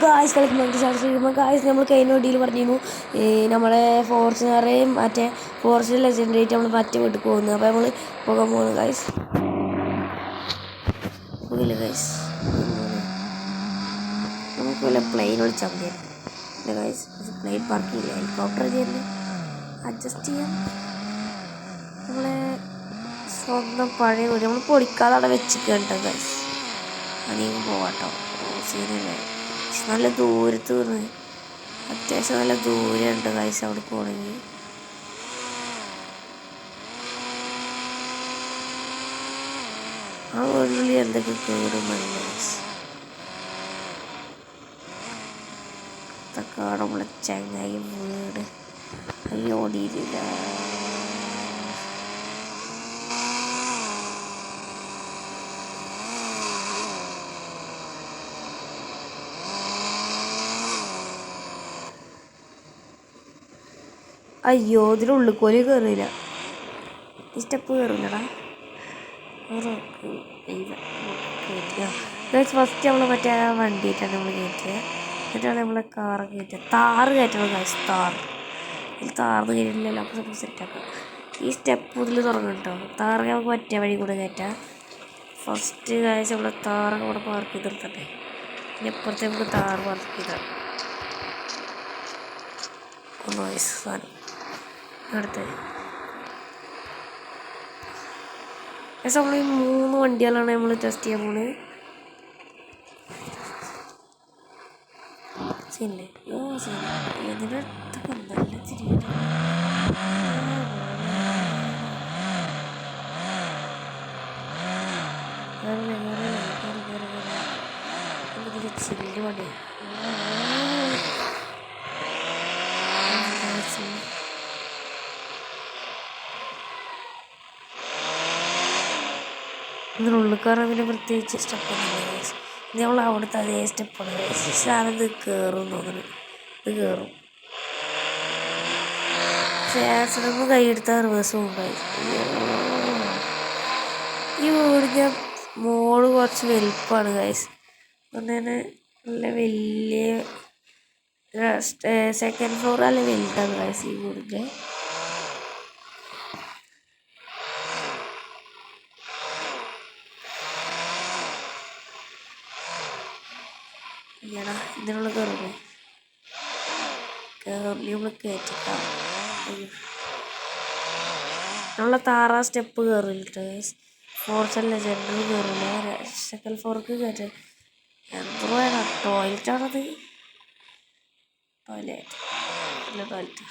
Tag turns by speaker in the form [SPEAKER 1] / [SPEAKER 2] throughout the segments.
[SPEAKER 1] Guys കളിക്കുമ്പോൾ guys നമ്മൾ കഴിഞ്ഞ വീഡിയോയിൽ പറഞ്ഞിരുന്നു നമ്മളെ ഫോർച്യൂണറേയും മറ്റേ ഫോർച്യൂണർ ലെജൻഡായിട്ട് നമ്മൾ മറ്റേ വീട്ടിൽ പോകുന്നത്. അപ്പോൾ നമ്മൾ പോകാൻ പോകുന്നു ഗായ്സ്. പോകില്ല ഗായ്സ്, നമുക്ക് വല്ല പ്ലെയിൻ വിളിച്ചാൽ മതിയായിരുന്നു ഗായ്സ്. പ്ലെയിൻ പാർക്കില്ല, ഹെലികോപ്റ്റർ ചെയ്യുന്നത് അഡ്ജസ്റ്റ് ചെയ്യാം. നമ്മളെ സ്വന്തം പഴയ വീട് നമ്മൾ പൊളിക്കാതെ അവിടെ വെച്ചിട്ട് ഗായ്സ്. അധികം പോവാട്ടോ, സീനല്ലേ. നല്ല ദൂരത്ത് നിന്ന് അത്യാവശ്യം നല്ല ദൂരമുണ്ട് ഗായ്സ് അവിടെ പോകണമെങ്കിൽ. ആ വീട്ടിൽ എന്തൊക്കെ കേടുമല്ല ഗായ്സ്. തക്കാട് നമ്മളെ ചങ്ങായി വീട് ഓടിയില്ല. അയ്യോ, ഇതിനുള്ളിൽ കോലി കയറിയില്ല. ഈ സ്റ്റെപ്പ് കയറില്ലടാ. ഫസ്റ്റ് നമ്മൾ മറ്റേ വണ്ടിയിട്ടാണ് നമ്മൾ കയറ്റുക. എന്നിട്ടാണ് നമ്മളെ കാറ് കയറ്റുക. താറ് കയറ്റണം ഗായ്സ്, താറ്. ഇതിൽ താർന്ന് കയറ്റില്ലല്ലോ, അപ്പോൾ നമുക്ക് സെറ്റാക്കാം. ഈ സ്റ്റെപ്പ് മുതൽ തുടങ്ങും കേട്ടോ. താറ് നമുക്ക് മറ്റേ വഴി കൂടെ കയറ്റാം. ഫസ്റ്റ് ഗായ്സ് നമ്മളെ താറൊക്കെ ഇവിടെ പാർക്ക് ചെയ്ത് നിർത്തട്ടെ. പിന്നെ ഇപ്പുറത്തെ നമുക്ക് താറ് പാർക്ക് ചെയ്താൽ ഗായ്സ് സാധനം അടുത്ത്. പക്ഷെ നമ്മൾ ഈ 3 വണ്ടികളാണ് നമ്മൾ ടെസ്റ്റ് ചെയ്യാൻ പോകുന്നത്. ശരിയല്ലേ? ഇതിൻ്റെ അടുത്തൊക്കെ നല്ല ചിരിയുണ്ട്. ചില്ല് പണിയാണ്. ഇതിനുള്ളിൽ കയറാൻ പിന്നെ പ്രത്യേകിച്ച് സ്റ്റെപ്പൊന്നുമില്ല ഗൈസ്. നമ്മൾ അവിടുത്തെ അതേ സ്റ്റെപ്പാണ് ഗൈസ്. സാധനം ഇത് കയറും തോന്നുന്നു. ഇത് കയറും. പക്ഷേ ആക്സിഡന്റ് കൈയെടുത്താൽ റിവേഴ്സും ഉണ്ടായി. ഈ വീടിൻ്റെ മോള് കുറച്ച് വലിപ്പമാണ് ഗൈസ്. അതുകൊണ്ട് തന്നെ നല്ല വലിയ സെക്കൻഡ് ഫ്ലോർ അല്ല വലുതാണ് ഗൈസ് ഈ വീടിൻ്റെ. ഇല്ലടാ, ഇതിനുള്ള കയറില്ലേ നമ്മൾ കയറ്റിക്കാം. നമ്മളെ താറാ സ്റ്റെപ്പ് കയറില്ല ഗൈസ്. ഫോർച്യൂണർ ലെജൻഡറി കയറില്ല. സെക്കൻഡ് ഫ്ലോർക്ക് കയറ്റാൻ എന്തോ വേണം. ടോയ്ലറ്റാണത്. ടോയ്ലറ്റ് അല്ല, ടോയ്ലറ്റ്.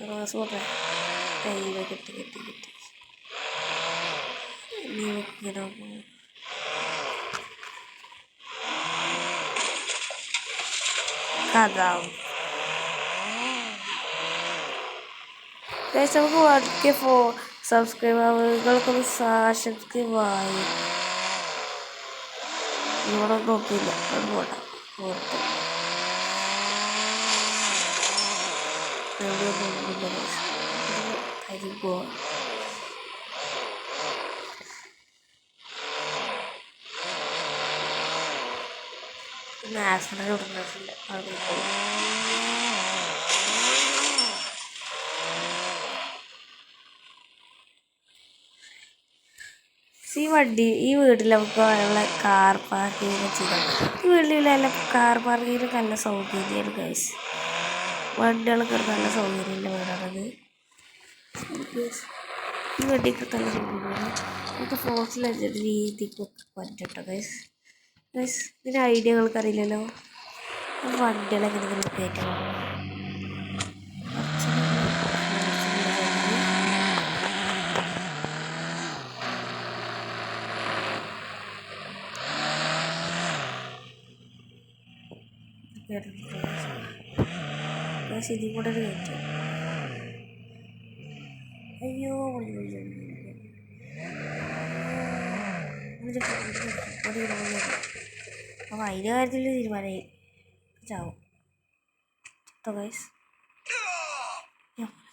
[SPEAKER 1] റോസ് കയ്യിലെ കെട്ടി ഇങ്ങനെ കഥ. നമുക്ക് വടക്കേ സബ്സ്ക്രൈബുകൾക്കൊന്ന് സബ്സ്ക്രൈബായി. ഇവിടെ നോക്കിയില്ല, അത് പോട്ടെ. ഓർത്ത് അരിപ്പോ ആക്സിഡന്റ് കൊടുക്കുന്നില്ല. ഈ വീട്ടിൽ നമുക്ക് ഉള്ള കാർ പാർക്കിങ് ചെയ്യാം. ഈ വീട്ടിലെല്ലാം കാർ പാർക്കിങ്ങിന് നല്ല സൗകര്യമാണ് ഗൈസ്. വണ്ടികളൊക്കെ നല്ല സൗകര്യമുള്ള വീടാണത്. ഈ വണ്ടിക്ക് നല്ല സൗകര്യമാണ്. നമുക്ക് ഫോർച്യൂണർ ലെജൻഡറി രീതിക്കൊക്കെ പറ്റും ഗൈസ്. ഇതിൻ്റെ ഐഡിയകൾക്ക് അറിയില്ലല്ലോ. വണ്ടികളെങ്ങനെ നിങ്ങൾ കയറ്റണം. ഇതിൽ കൂടെ ഒരു കയറ്റം. അയ്യോ, അപ്പോൾ അതിൻ്റെ കാര്യത്തിൽ തീരുമാനമായി ചാവും. ഗൈസ്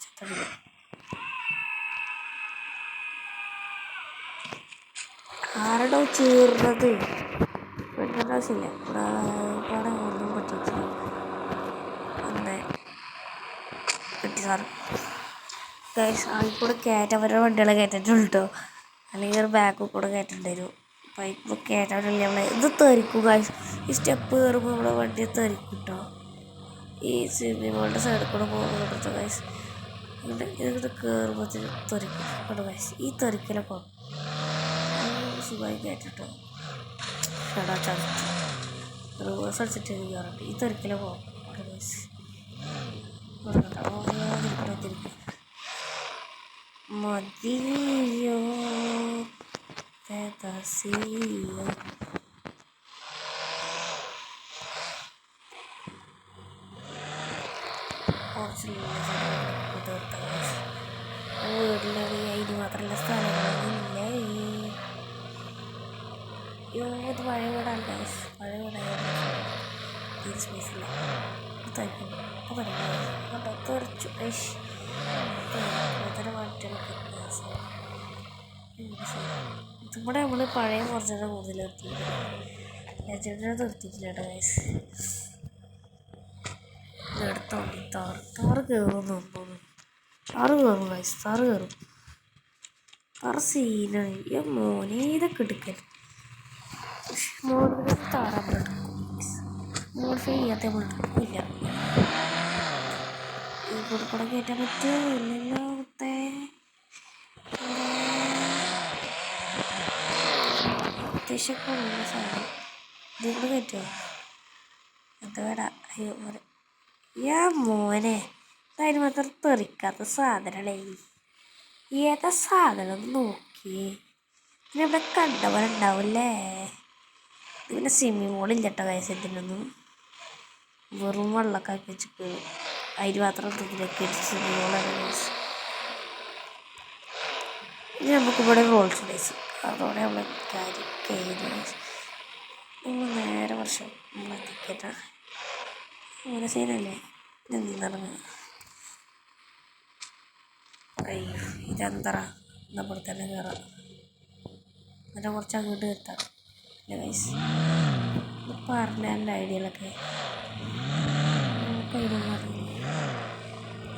[SPEAKER 1] ചത്തടില്ല. ആരടോ ചേർന്നത് വെട്ടേണ്ട ആവശ്യമില്ല. ഇവിടെ ഒന്നും പറ്റിയിട്ടില്ല. ഒന്ന് കിട്ടി സാറ് ഗൈസ്. ആയിക്കൂടെ കയറ്റാൻ അവരുടെ വണ്ടികളെ കയറ്റിട്ടുള്ളൂ കേട്ടോ. അല്ലെങ്കിൽ ഒരു ബാക്കിൽ കൂടെ കയറ്റേണ്ടി വരും. അപ്പോൾ ഇപ്പോൾ കയറ്റാനില്ല. നമ്മളെ ഇത് തെറിക്കും ഗൈസ്. ഈ സ്റ്റെപ്പ് കയറുമ്പോൾ നമ്മളെ വണ്ടി തെറിക്കും കേട്ടോ. ഈ സ്വിമ്മിംഗ് പൂളിൻ്റെ സൈഡിൽ കൂടെ പോകുമ്പോൾ ഗൈസ് ഇതിട്ട് കയറുമ്പോഴത്തേന് തെറിക്കും കേട്ടോ ഗൈസ്. ഈ തെറിക്കലൊക്കെ സുഖമായി കയറ്റിട്ടോ. ഷടാ ചതിച്ചു റിവേഴ്സ് അടിച്ചിട്ട് കയറുന്നുണ്ട്. ഈ തെറിക്കലൊക്കെ കേട്ടോ ഗൈസ്. മതിയോ തേതസിയോ വീട്ടിലാണെങ്കിൽ അതിന് മാത്രമല്ല സ്ഥലങ്ങളില്ല. ഇത് പഴയ വീടാണ് ഗൈസ്. പഴയ വീടായ തീരെ സ്പേസില്ല. തെറിക്കുന്നു. അപ്പോൾ തെറിക്കും തെറിച്ചു ഗൈസ്. ഇവിടെ നമ്മൾ പഴയ കുറച്ചൊക്കെ കൂടുതൽ നിർത്തിയിട്ടില്ല. ലെജൻഡിനെ നിർത്തിയിട്ടില്ല കേട്ടോ ഗൈസ്. എടുത്തോണ്ടി താറ് കയറുമെന്ന് തോന്നുന്നു. താറ് കയറും ഗൈസ്. താറ് കയറും. താറ് സീനാണ്. മോനെ ഇതൊക്കെ എടുക്കൽ മോഡിഫൈ താറാൻ പറ്റും. മോഡിഫൈ ചെയ്യാത്ത ഇല്ല. ഈ കൂടെ കയറ്റാൻ പറ്റുമോ ഇല്ലല്ലോ. അത്യാവശ്യമൊക്കെ ഉള്ള സാധനം ഇതിവിടെ കയറ്റുമോ? അത് വേടാ. അയ്യോ മോനെ മോനെ അതിന് മാത്രം തെറിക്കാത്ത സാധനമല്ലേ. ഏതാ സാധനം നോക്കിയേ. പിന്നെ ഇവിടെ കണ്ടവരെ ഉണ്ടാവില്ലേ. പിന്നെ സ്വിമ്മിങ് പൂളില്ല കേട്ടോ ഗൈസ്. ഇതിനൊന്നും വെറും വെള്ളമൊക്കെ ആക്കി വെച്ചിട്ട് അതിന് മാത്രം ഇതിലേക്ക് സ്വിമ്മിങ് പൂളാണ് ഗൈസ്. ഇനി നമുക്കിവിടെ റോൾസ് ഡേയ്സ് അതോടെ നമ്മൾ കാര്യം കഴിഞ്ഞു ഗൈസ്. നമ്മൾ നേരെ വർഷം നമ്മൾ ടിക്കറ്റാണ് അങ്ങനെ സീനല്ലേ. നടന്ന് അയ്യോ ഇതെന്താ നമ്മൾ തന്നെ കയറാം. എന്നിട്ട് കുറച്ച് അങ്ങോട്ട് എത്താം അല്ലേ ഗൈസ്. പറഞ്ഞല്ല ഐഡിയകളൊക്കെ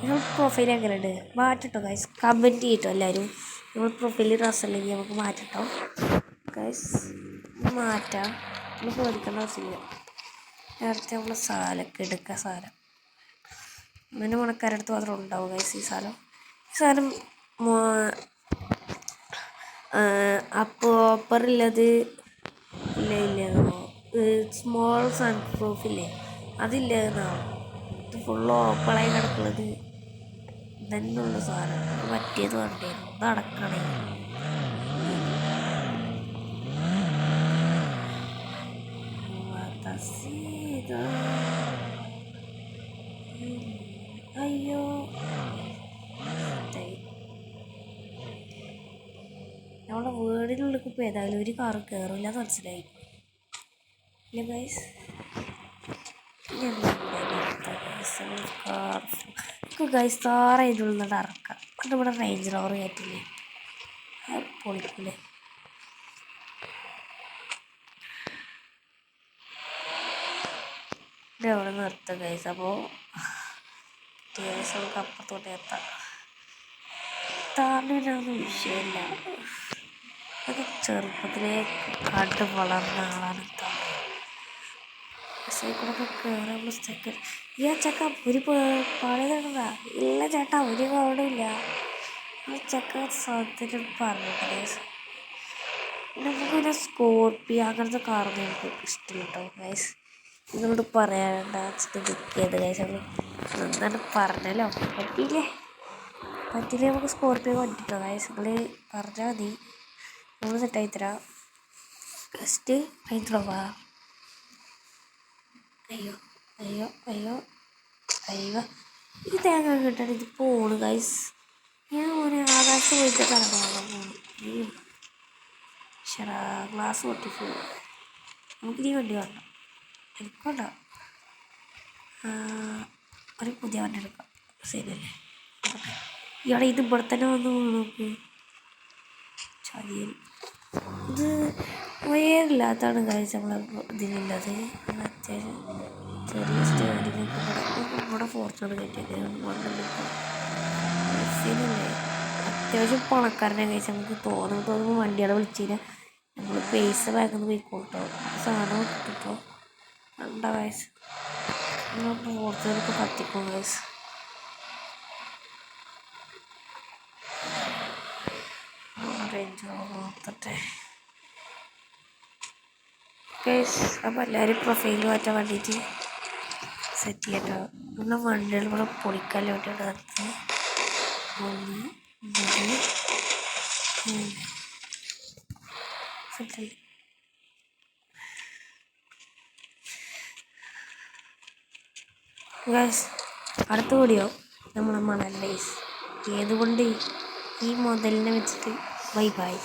[SPEAKER 1] നമ്മൾ പ്രൊഫൈൽ എങ്ങനെയുണ്ട് മാറ്റിട്ടോ ഗൈസ്. കമൻറ്റ് ചെയ്തിട്ടോ എല്ലാവരും. നമ്മൾ പ്രൊഫൈലിൽ രസമല്ലെങ്കിൽ നമുക്ക് മാറ്റിട്ടോ ഗൈസ്. മാറ്റാം. നമ്മൾ പേടിക്കേണ്ട ആവശ്യമില്ല. നേരത്തെ നമ്മൾ സാലൊക്കെ എടുക്കുക. സാധനം അതിന് മണക്കാരുടെ അടുത്ത് മാത്രം ഉണ്ടാവും ഗൈസ്. ഈ സാധനം ഓപ്പറില്ലത് ഇല്ലല്ലോ. സ്മോൾ സൺ പ്രൂഫില്ലേ അതില്ലെന്നാവും. ഇത് ഫുള്ള് ഓപ്പണായി കിടക്കുന്നത് തന്നെയുള്ള സാധനം. മറ്റേത് വേണ്ടിയിരുന്നു നടക്കണേ. അയ്യോ നമ്മുടെ വീടിനുള്ളിൽ ഇപ്പോൾ ഏതായാലും ഒരു കാറ് കയറില്ല എന്ന് മനസ്സിലായി ഇല്ല ഗൈസ്. ഗൈസ് താറ ഇതിൽ നിന്നിട്ട് ഇറക്കാം. അത് ഇവിടെ റേഞ്ച് റോവർ കയറ്റില്ലേ പൊളിക്കൂലേ. ഇത് എവിടെ നിർത്തുക ഗൈസ്. അപ്പോൾ നമുക്ക് അപ്പുറത്തോട്ട് എത്താം. താറിനൊന്നും വിഷയമില്ല. അത് ചെറുപ്പത്തിലേ കണ്ട് വളർന്ന ആളാണ് താറ്. കൂടെ കയറാനുള്ള സെക്കൻഡ് ഈ ചക്ക ഒരു പഴയതാ ഇല്ല ചേട്ടാ. ഒരു കുഴപ്പമില്ല. ആ ചക്ക സത്യത്തിൽ പറഞ്ഞിട്ട് ഗൈസ്. നമുക്കിങ്ങനെ സ്കോർപ്പിയോ അങ്ങനത്തെ കാറൊന്നും എനിക്ക് ഇഷ്ടമില്ല കേട്ടോ ഗൈസ്. നിങ്ങളോട് പറയാണ്ട നിൽക്കിയത് ഗൈസ്. നമ്മൾ എന്താണ് പറഞ്ഞല്ലോ പറ്റിയില്ലേ നമുക്ക് സ്കോർപ്പിയോ കണ്ടിട്ടോ ഗൈസ്. നിങ്ങൾ പറഞ്ഞാൽ മതി. നമ്മൾ സെറ്റായി തരാം. ജസ്റ്റ് കഴിഞ്ഞിട്ടുള്ളവാ. അയ്യോ അയ്യോ അയ്യോ അയ്യോ ഈ തേങ്ങ കിട്ടാൻ ഇത് പോണു ഗൈസ്. ഞാൻ ഒരു ആകാശത്ത് പോയിട്ട് കറങ്ങാൻ പോണു. ശരാ ഗ്ലാസ് പൊട്ടിപ്പോ. നമുക്കിനി വണ്ടി വേണ്ട. എനിക്കുണ്ടോ ഒരു പുതിയ വണ്ടി എടുക്കാം. ശരിയല്ലേ ഇയാളെ ഇത് ഇവിടെ തന്നെ വന്ന് നോക്ക്. ചതിയൻ ഇത് വയറില്ലാത്താണ് കഴിച്ച് നമ്മളെ ഇതിലുള്ളത്. അത്യാവശ്യം ചെറിയ സ്റ്റേഡിനൊക്കെ ഇവിടെ ഫോർച്യൂണർ കയറ്റിയത് ബസ്സിനല്ലേ. അത്യാവശ്യം പണക്കാരനെ കഴിച്ച് നമുക്ക് തോന്നുമ്പോൾ വണ്ടികളെ വിളിച്ചില്ല. നമ്മൾ പൈസ ബാക്കിൽ നിന്ന് പോയിക്കോട്ടോ സാധനം കിട്ടിപ്പോൾ കണ്ട വയസ്സ് ഫോർച്യൂണറൊക്കെ കത്തിക്കും വയസ്സ്. നോക്കട്ടെ അപ്പം എല്ലാവരും പ്രൊഫൈൽ മാറ്റാൻ വേണ്ടിയിട്ട് സെറ്റ് ചെയ്യട്ടോ. നമ്മുടെ വണ്ടികൾ ഇവിടെ പൊളിക്കാൻ വേണ്ടിയിട്ട് നടത്തി 1 2 ഗൈസ് അടുത്ത വീഡിയോ നമ്മളെ മണൽ റേസ് ഏതുകൊണ്ട് ഈ മുതലിനെ വെച്ചിട്ട് ബൈ ബൈ.